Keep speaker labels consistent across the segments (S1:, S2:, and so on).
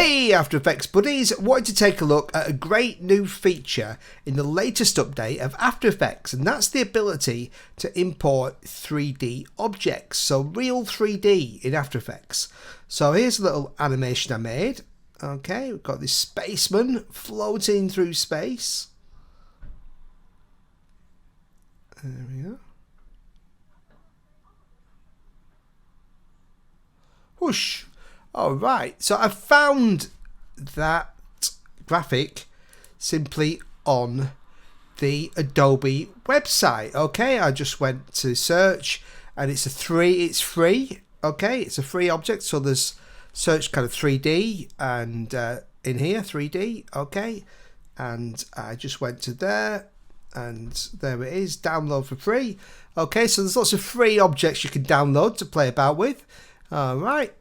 S1: Hey After Effects buddies, wanted to take a look at a great new feature in the latest update of After Effects, and that's the ability to import 3D objects, so real 3D in After Effects. So here's a little animation I made. Okay, we've got this spaceman floating through space. There we go. Whoosh. Alright, so I found that graphic simply on the Adobe website. Okay, I just went to search and it's free. Okay, it's a free object, so there's search kind of 3D and in here 3D. Okay, and I just went to there and there it is, download for free. Okay, so there's lots of free objects you can download to play about with. Alright,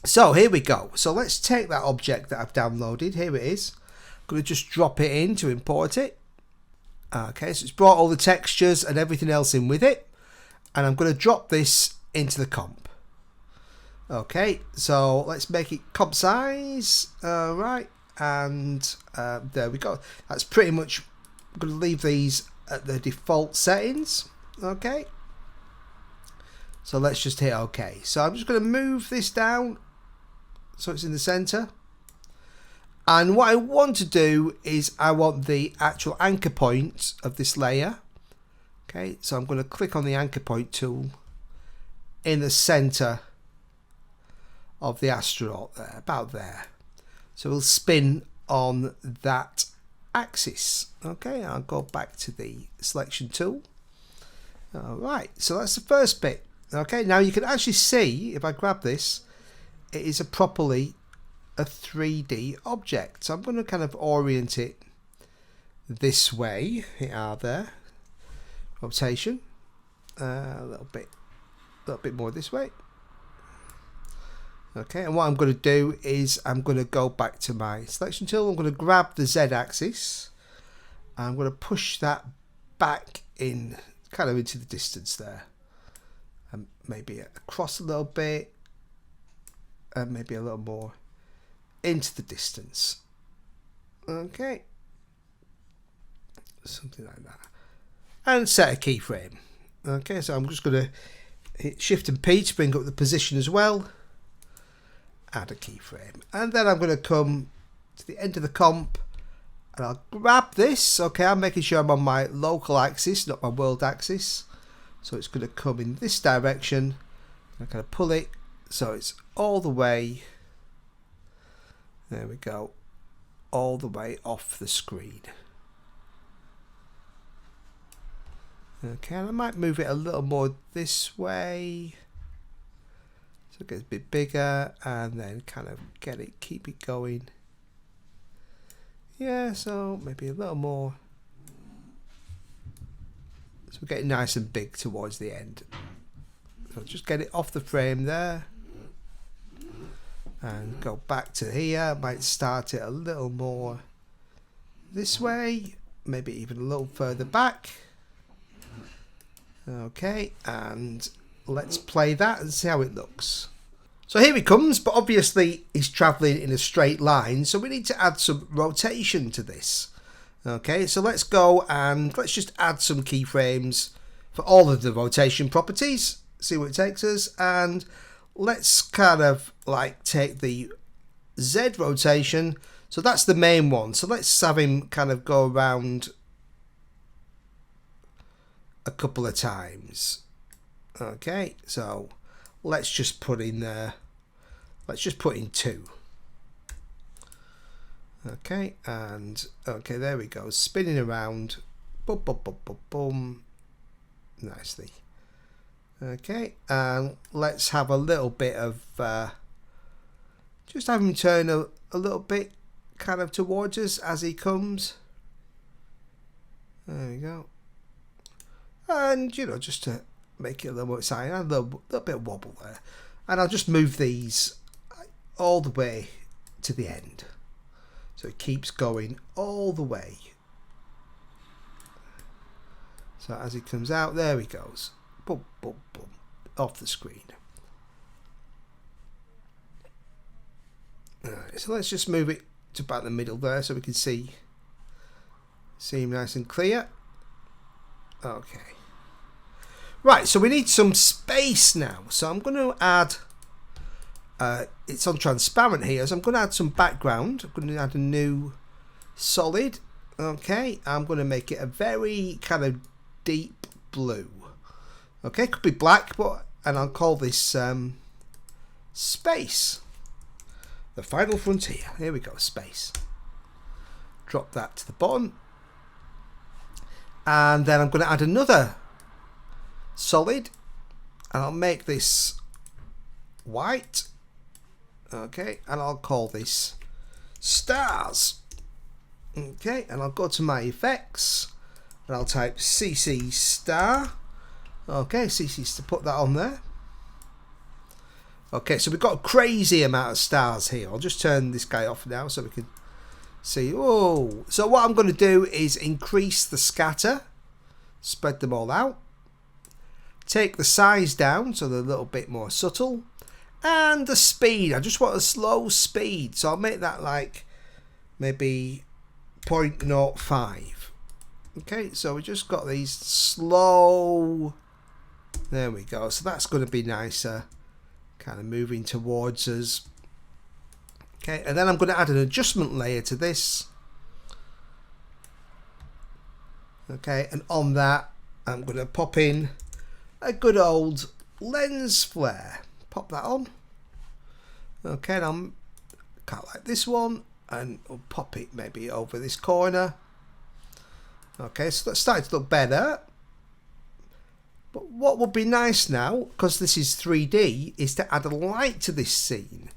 S1: so here we go. So let's take that object that I've downloaded. Here it is. I'm going to just drop it in to import it. Okay, so it's brought all the textures and everything else in with it. And I'm going to drop this into the comp. Okay, so let's make it comp size. Alright, and there we go. That's pretty much, I'm going to leave these at the default settings. Okay. So let's just hit OK. So I'm just going to move this down so it's in the center. And what I want to do is I want the actual anchor point of this layer. Okay, so I'm going to click on the anchor point tool in the center of the astronaut there, about there. So we'll spin on that axis. Okay, I'll go back to the selection tool. Alright, so that's the first bit. Okay, now you can actually see, if I grab this, it is properly a 3D object. So I'm going to kind of orient it this way. Hit R there. Rotation. A little bit more this way. Okay, and what I'm going to do is I'm going to go back to my selection tool. I'm going to grab the Z axis. I'm going to push that back in, kind of into the distance there. And maybe across a little bit. And maybe a little more into the distance. Okay. Something like that. And set a keyframe. Okay, so I'm just going to hit Shift and P to bring up the position as well. Add a keyframe. And then I'm going to come to the end of the comp. And I'll grab this. Okay, I'm making sure I'm on my local axis, not my world axis. So it's going to come in this direction. I'm going to pull it so it's all the way, there we go, all the way off the screen. Okay, and I might move it a little more this way so it gets a bit bigger, and then kind of keep it going. Yeah, so maybe a little more. So we're getting nice and big towards the end. So just get it off the frame there. And go back to here. Might start it a little more this way. Maybe even a little further back. Okay, and let's play that and see how it looks. So here he comes, but obviously he's traveling in a straight line, so we need to add some rotation to this. Okay, so let's go and let's just add some keyframes for all of the rotation properties. See what it takes us, and let's kind of like take the Z rotation. So that's the main one. So let's have him kind of go around a couple of times. Okay, so let's just put in there. Let's just put in 2. Okay, and okay, there we go. Spinning around. Boom, boom, boom, boom, boom. Nicely. Okay, and let's have a little bit of just have him turn a little bit kind of towards us as he comes. There we go. And you know, just to make it a little more exciting, a little bit of wobble there. And I'll just move these all the way to the end. So it keeps going all the way. So as he comes out, there he goes. Boom, boom, boom, off the screen. Alright, so let's just move it to about the middle there so we can see him nice and clear. Okay. Right, so we need some space now. So I'm going to add, it's on transparent here, so I'm going to add some background. I'm going to add a new solid. Okay, I'm going to make it a very kind of deep blue. Okay, could be black, and I'll call this space. The final frontier. Here we go, space. Drop that to the bottom. And then I'm going to add another solid. And I'll make this white. Okay, and I'll call this stars. Okay, and I'll go to my effects. And I'll type CC star. Okay, CC to put that on there. Okay, so we've got a crazy amount of stars here. I'll just turn this guy off now so we can see. Oh, so what I'm going to do is increase the scatter, spread them all out, take the size down so they're a little bit more subtle, and the speed. I just want a slow speed, so I'll make that like maybe 0.05. Okay, so we just got these slow. There we go. So that's going to be nicer. Kind of moving towards us. Okay, and then I'm going to add an adjustment layer to this. Okay, and on that I'm going to pop in a good old lens flare. Pop that on. Okay, and I'm kind of like this one, and we'll pop it maybe over this corner. Okay, so that's starting to look better. But what would be nice now, because this is 3D, is to add a light to this scene.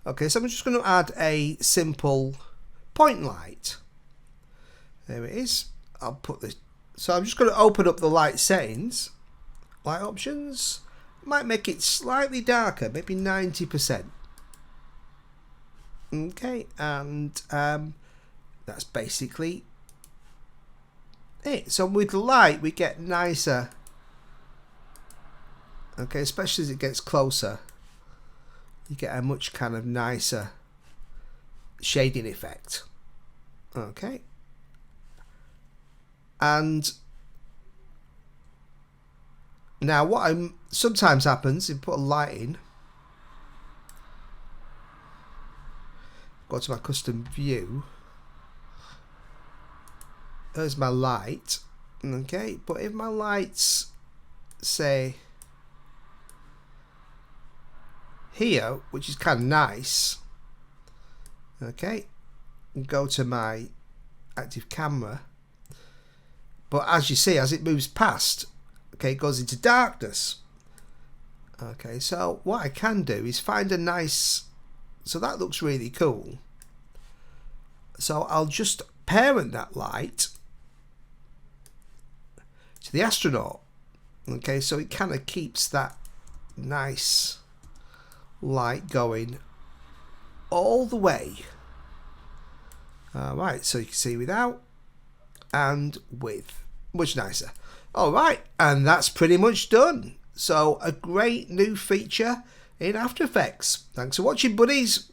S1: Okay, so I'm just going to add a simple point light. There it is. I'll put this. So I'm just going to open up the light settings. Light options. Might make it slightly darker, maybe 90%. Okay, and that's basically it. So with light, we get nicer. Okay, especially as it gets closer, you get a much kind of nicer shading effect. Okay, and now what sometimes happens, if you put a light in, go to my custom view, there's my light. Okay, but if my lights say here, which is kind of nice, okay, and go to my active camera, but as you see, as it moves past, okay, it goes into darkness. Okay, so what I can do is find a nice, so that looks really cool, so I'll just parent that light to the astronaut. Okay, so it kind of keeps that nice light going all the way. Alright, so you can see without and with. Much nicer. Alright, and that's pretty much done. So a great new feature in After Effects. Thanks for watching, buddies.